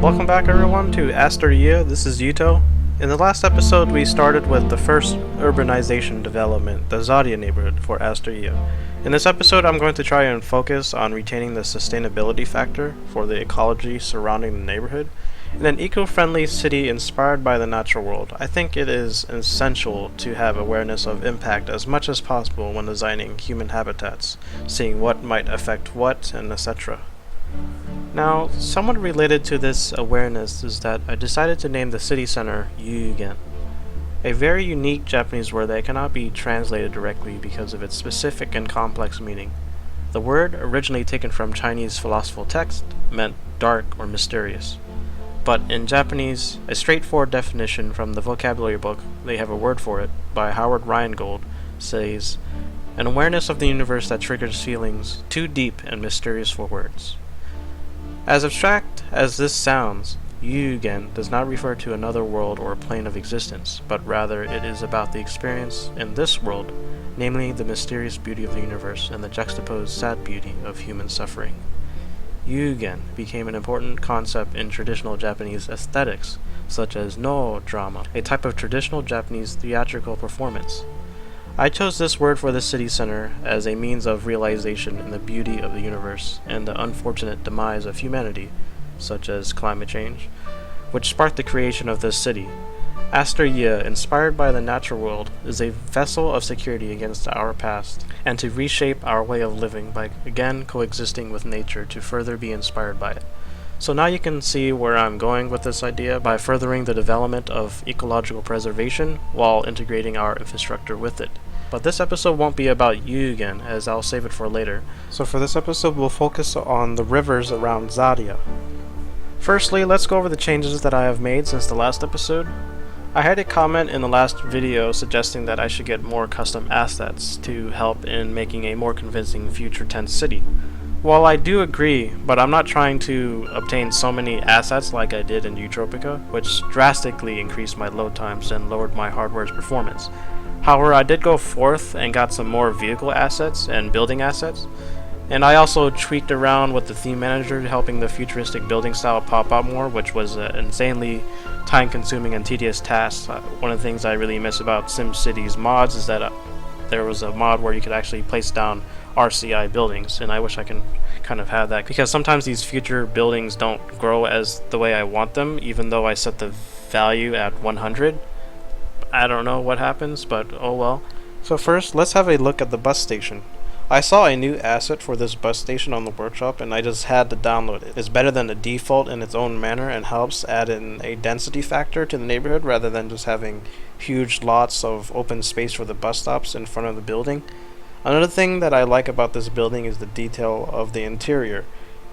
Welcome back everyone to Aster-yee-ah. This is Yuttho. In the last episode we started with the first urbanization development, the Zadia neighborhood for Aster-yee-ah. In this episode I'm going to try and focus on retaining the sustainability factor for the ecology surrounding the neighborhood. In an eco-friendly city inspired by the natural world, I think it is essential to have awareness of impact as much as possible when designing human habitats, seeing what might affect what, and etc. Now, somewhat related to this awareness is that I decided to name the city center Yugen, a very unique Japanese word that cannot be translated directly because of its specific and complex meaning. The word, originally taken from Chinese philosophical text, meant dark or mysterious. But in Japanese, a straightforward definition from the vocabulary book, They Have a Word for It, by Howard Rheingold, says, an awareness of the universe that triggers feelings too deep and mysterious for words. As abstract as this sounds, Yugen does not refer to another world or plane of existence, but rather it is about the experience in this world, namely the mysterious beauty of the universe and the juxtaposed sad beauty of human suffering. Yugen became an important concept in traditional Japanese aesthetics, such as no drama, a type of traditional Japanese theatrical performance. I chose this word for the city center as a means of realization in the beauty of the universe and the unfortunate demise of humanity, such as climate change, which sparked the creation of this city. Aster-yee-ah, inspired by the natural world, is a vessel of security against our past, and to reshape our way of living by again coexisting with nature to further be inspired by it. So now you can see where I'm going with this idea by furthering the development of ecological preservation while integrating our infrastructure with it. But this episode won't be about Yugen, as I'll save it for later. So for this episode we'll focus on the rivers around Zadia. Firstly, let's go over the changes that I have made since the last episode. I had a comment in the last video suggesting that I should get more custom assets to help in making a more convincing future tense city. While I do agree, but I'm not trying to obtain so many assets like I did in Anthropiatricene, which drastically increased my load times and lowered my hardware's performance. However, I did go forth and got some more vehicle assets and building assets, and I also tweaked around with the theme manager helping the futuristic building style pop out more, which was an insanely time-consuming and tedious task. One of the things I really miss about SimCity's mods is that there was a mod where you could actually place down RCI buildings, and I wish I can kind of have that, because sometimes these future buildings don't grow as the way I want them, even though I set the value at 100. I don't know what happens, but oh well. So first, let's have a look at the bus station. I saw a new asset for this bus station on the workshop and I just had to download it. It's better than the default in its own manner and helps add in a density factor to the neighborhood rather than just having huge lots of open space for the bus stops in front of the building. Another thing that I like about this building is the detail of the interior,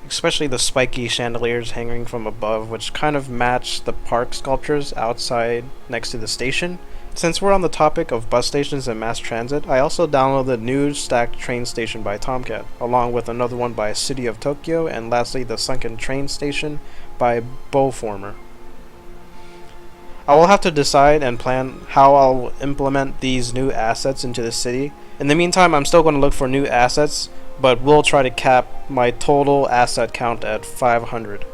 especially the spiky chandeliers hanging from above, which kind of match the park sculptures outside next to the station. Since we're on the topic of bus stations and mass transit, I also downloaded the new stacked train station by Tomcat, along with another one by City of Tokyo, and lastly the sunken train station by Bowformer. I will have to decide and plan how I'll implement these new assets into the city. In the meantime, I'm still going to look for new assets, but we'll try to cap my total asset count at 500.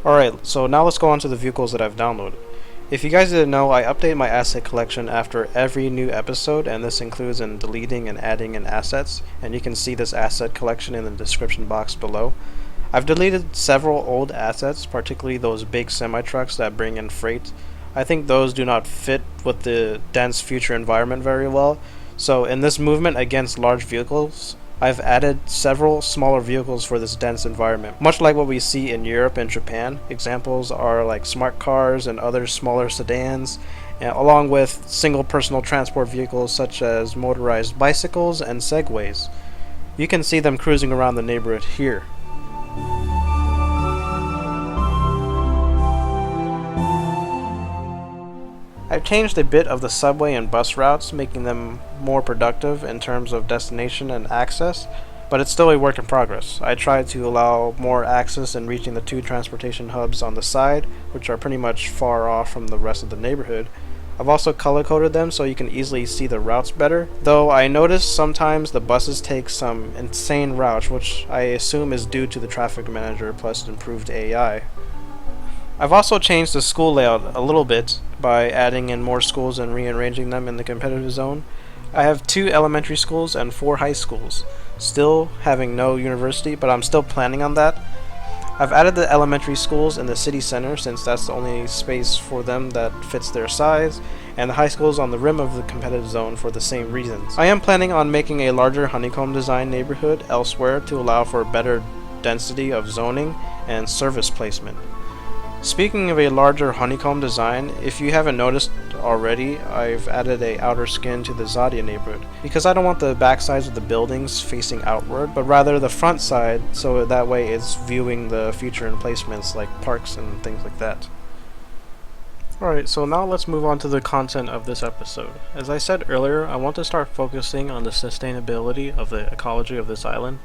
Alright, so now let's go on to the vehicles that I've downloaded. If you guys didn't know, I update my asset collection after every new episode, and this includes in deleting and adding in assets, and you can see this asset collection in the description box below. I've deleted several old assets, particularly those big semi-trucks that bring in freight. I think those do not fit with the dense future environment very well, so in this movement against large vehicles, I've added several smaller vehicles for this dense environment, much like what we see in Europe and Japan. Examples are like smart cars and other smaller sedans, along with single personal transport vehicles such as motorized bicycles and segways. You can see them cruising around the neighborhood here. I've changed a bit of the subway and bus routes, making them more productive in terms of destination and access, but it's still a work in progress. I tried to allow more access in reaching the two transportation hubs on the side, which are pretty much far off from the rest of the neighborhood. I've also color-coded them so you can easily see the routes better, though I noticed sometimes the buses take some insane routes, which I assume is due to the traffic manager plus improved AI. I've also changed the school layout a little bit by adding in more schools and rearranging them in the competitive zone. I have 2 elementary schools and 4 high schools, still having no university, but I'm still planning on that. I've added the elementary schools in the city center since that's the only space for them that fits their size, and the high schools on the rim of the competitive zone for the same reasons. I am planning on making a larger honeycomb design neighborhood elsewhere to allow for better density of zoning and service placement. Speaking of a larger honeycomb design, if you haven't noticed already, I've added a outer skin to the Zadia neighborhood, because I don't want the back sides of the buildings facing outward, but rather the front side, so that way it's viewing the future emplacements like parks and things like that. Alright, so now let's move on to the content of this episode. As I said earlier, I want to start focusing on the sustainability of the ecology of this island,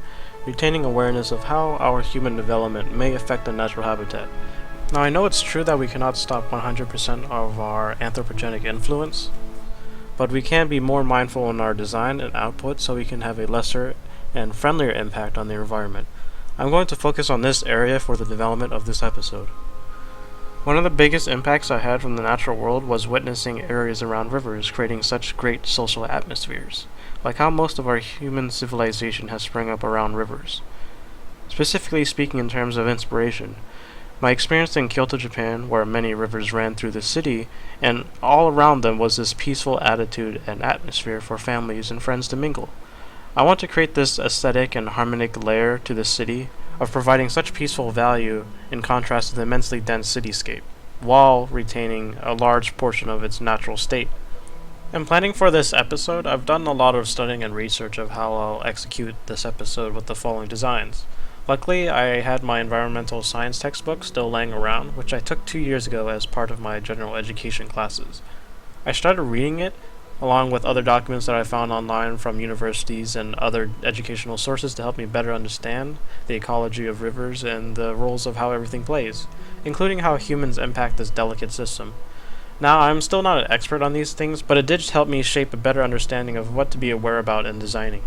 retaining awareness of how our human development may affect the natural habitat. Now, I know it's true that we cannot stop 100% of our anthropogenic influence, but we can be more mindful in our design and output so we can have a lesser and friendlier impact on the environment. I'm going to focus on this area for the development of this episode. One of the biggest impacts I had from the natural world was witnessing areas around rivers creating such great social atmospheres, like how most of our human civilization has sprung up around rivers. Specifically speaking in terms of inspiration, my experience in Kyoto, Japan, where many rivers ran through the city, and all around them was this peaceful attitude and atmosphere for families and friends to mingle. I want to create this aesthetic and harmonic layer to the city of providing such peaceful value in contrast to the immensely dense cityscape, while retaining a large portion of its natural state. In planning for this episode, I've done a lot of studying and research of how I'll execute this episode with the following designs. Luckily, I had my environmental science textbook still laying around, which I took 2 years ago as part of my general education classes. I started reading it, along with other documents that I found online from universities and other educational sources to help me better understand the ecology of rivers and the roles of how everything plays, including how humans impact this delicate system. Now, I'm still not an expert on these things, but it did help me shape a better understanding of what to be aware about in designing.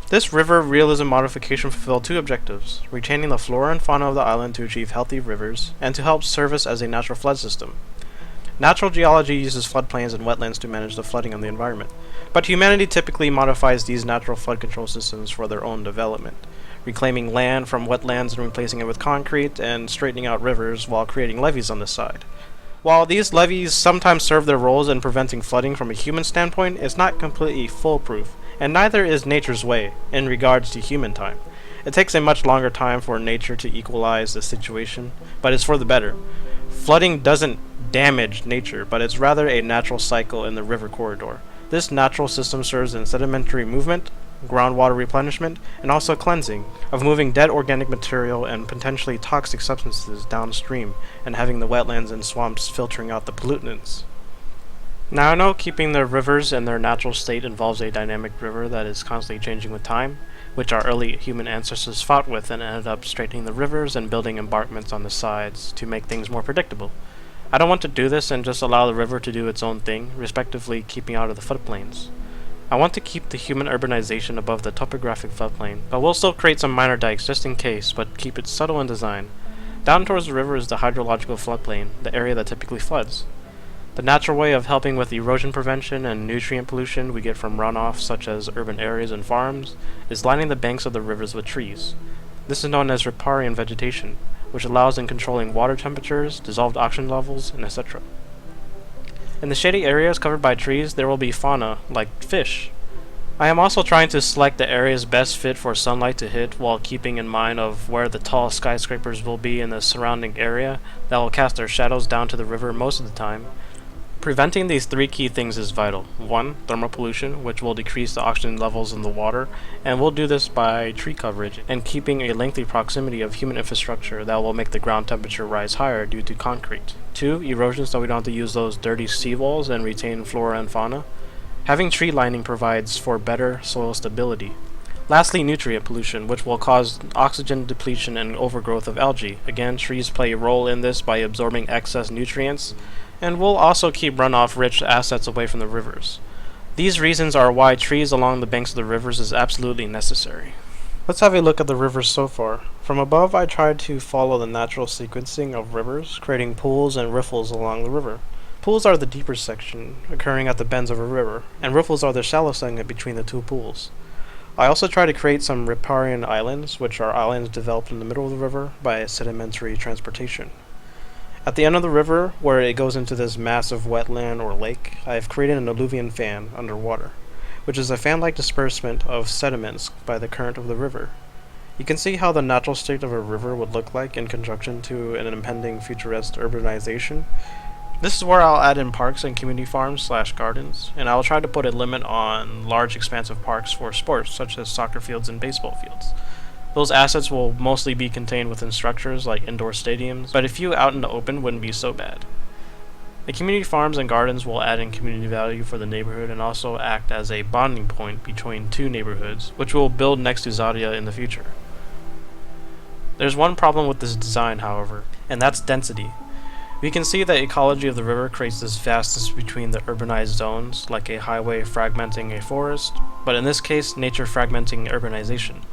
This river realism modification fulfilled 2 objectives: retaining the flora and fauna of the island to achieve healthy rivers, and to help service as a natural flood system. Natural geology uses floodplains and wetlands to manage the flooding of the environment, but humanity typically modifies these natural flood control systems for their own development, reclaiming land from wetlands and replacing it with concrete, and straightening out rivers while creating levees on the side. While these levees sometimes serve their roles in preventing flooding from a human standpoint, it's not completely foolproof, and neither is nature's way in regards to human time. It takes a much longer time for nature to equalize the situation, but it's for the better. Flooding doesn't damage nature, but it's rather a natural cycle in the river corridor. This natural system serves in sedimentary movement, groundwater replenishment, and also cleansing of moving dead organic material and potentially toxic substances downstream, and having the wetlands and swamps filtering out the pollutants. Now, I know keeping the rivers in their natural state involves a dynamic river that is constantly changing with time, which our early human ancestors fought with and ended up straightening the rivers and building embankments on the sides to make things more predictable. I don't want to do this and just allow the river to do its own thing, respectively keeping out of the floodplains. I want to keep the human urbanization above the topographic floodplain, but we'll still create some minor dikes just in case, but keep it subtle in design. Down towards the river is the hydrological floodplain, the area that typically floods. The natural way of helping with erosion prevention and nutrient pollution we get from runoff, such as urban areas and farms, is lining the banks of the rivers with trees. This is known as riparian vegetation, which allows in controlling water temperatures, dissolved oxygen levels, and etc. In the shady areas covered by trees, there will be fauna, like fish. I am also trying to select the areas best fit for sunlight to hit while keeping in mind of where the tall skyscrapers will be in the surrounding area that will cast their shadows down to the river most of the time. Preventing these 3 key things is vital. 1. Thermal pollution, which will decrease the oxygen levels in the water, and we'll do this by tree coverage and keeping a lengthy proximity of human infrastructure that will make the ground temperature rise higher due to concrete. 2. Erosion, so we don't have to use those dirty seawalls and retain flora and fauna. Having tree lining provides for better soil stability. Lastly, nutrient pollution, which will cause oxygen depletion and overgrowth of algae. Again, trees play a role in this by absorbing excess nutrients, and will also keep runoff-rich assets away from the rivers. These reasons are why trees along the banks of the rivers is absolutely necessary. Let's have a look at the rivers so far. From above, I tried to follow the natural sequencing of rivers, creating pools and riffles along the river. Pools are the deeper section, occurring at the bends of a river, and riffles are the shallow segment between the two pools. I also tried to create some riparian islands, which are islands developed in the middle of the river by sedimentary transportation. At the end of the river, where it goes into this massive wetland or lake, I have created an alluvion fan underwater, which is a fan-like disbursement of sediments by the current of the river. You can see how the natural state of a river would look like in conjunction to an impending futuristic urbanization. This is where I'll add in parks and community farms / gardens, and I'll try to put a limit on large expansive parks for sports such as soccer fields and baseball fields. Those assets will mostly be contained within structures like indoor stadiums, but a few out in the open wouldn't be so bad. The community farms and gardens will add in community value for the neighborhood and also act as a bonding point between two neighborhoods, which will build next to Zadia in the future. There's one problem with this design, however, and that's density. We can see that ecology of the river creates this vastness between the urbanized zones, like a highway fragmenting a forest, but in this case, nature fragmenting urbanization.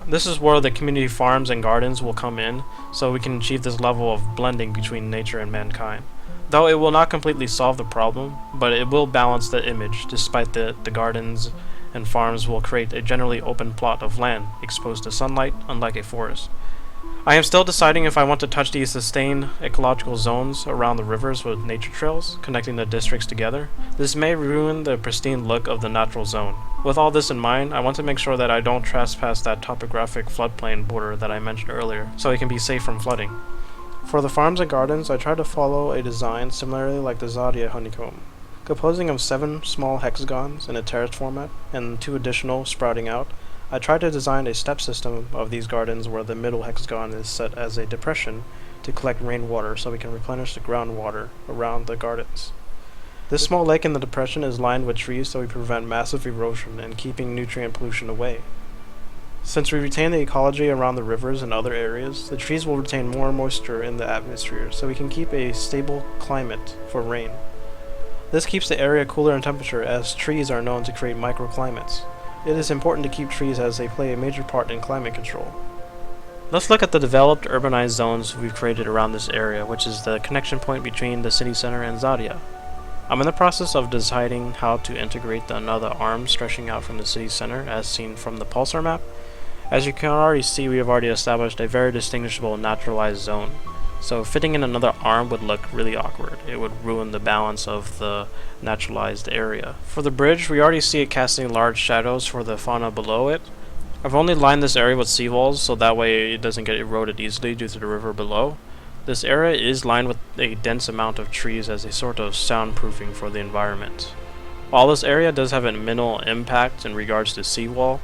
This is where the community farms and gardens will come in, so we can achieve this level of blending between nature and mankind. Though it will not completely solve the problem, but it will balance the image, despite the gardens and farms will create a generally open plot of land exposed to sunlight, unlike a forest. I am still deciding if I want to touch these sustained ecological zones around the rivers with nature trails, connecting the districts together. This may ruin the pristine look of the natural zone. With all this in mind, I want to make sure that I don't trespass that topographic floodplain border that I mentioned earlier, so it can be safe from flooding. For the farms and gardens, I tried to follow a design similarly like the Zadia honeycomb, composing of 7 small hexagons in a terraced format and 2 additional sprouting out. I tried to design a step system of these gardens where the middle hexagon is set as a depression to collect rainwater so we can replenish the groundwater around the gardens. This small lake in the depression is lined with trees so we prevent massive erosion and keeping nutrient pollution away. Since we retain the ecology around the rivers and other areas, the trees will retain more moisture in the atmosphere so we can keep a stable climate for rain. This keeps the area cooler in temperature as trees are known to create microclimates. It is important to keep trees as they play a major part in climate control. Let's look at the developed urbanized zones we've created around this area, which is the connection point between the city center and Zadia. I'm in the process of deciding how to integrate the another arm stretching out from the city center as seen from the pulsar map. As you can already see, we have already established a very distinguishable naturalized zone. So fitting in another arm would look really awkward. It would ruin the balance of the naturalized area. For the bridge, we already see it casting large shadows for the fauna below it. I've only lined this area with seawalls so that way it doesn't get eroded easily due to the river below. This area is lined with a dense amount of trees as a sort of soundproofing for the environment. While this area does have a minimal impact in regards to seawall,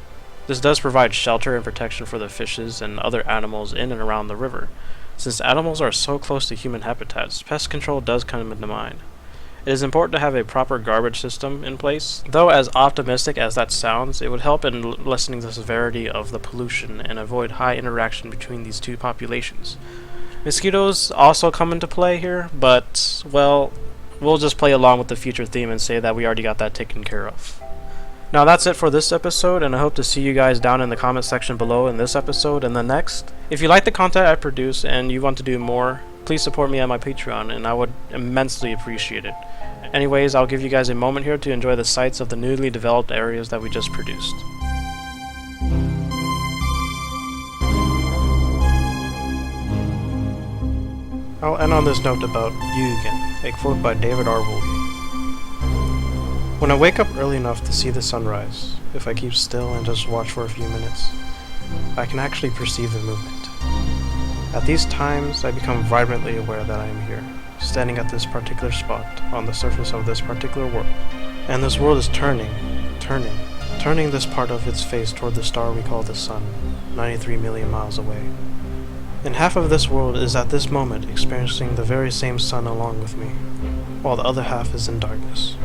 this does provide shelter and protection for the fishes and other animals in and around the river. Since animals are so close to human habitats, pest control does come into mind. It is important to have a proper garbage system in place, though as optimistic as that sounds, it would help in lessening the severity of the pollution and avoid high interaction between these two populations. Mosquitoes also come into play here, but, well, we'll just play along with the future theme and say that we already got that taken care of. Now that's it for this episode, and I hope to see you guys down in the comment section below in this episode and the next. If you like the content I produce and you want to do more, please support me on my Patreon, and I would immensely appreciate it. Anyways, I'll give you guys a moment here to enjoy the sights of the newly developed areas that we just produced. I'll end on this note about Yugen, a quote by David R. Wolfe. When I wake up early enough to see the sunrise, if I keep still and just watch for a few minutes, I can actually perceive the movement. At these times, I become vibrantly aware that I am here, standing at this particular spot on the surface of this particular world. And this world is turning this part of its face toward the star we call the sun, 93 million miles away. And half of this world is at this moment experiencing the very same sun along with me, while the other half is in darkness.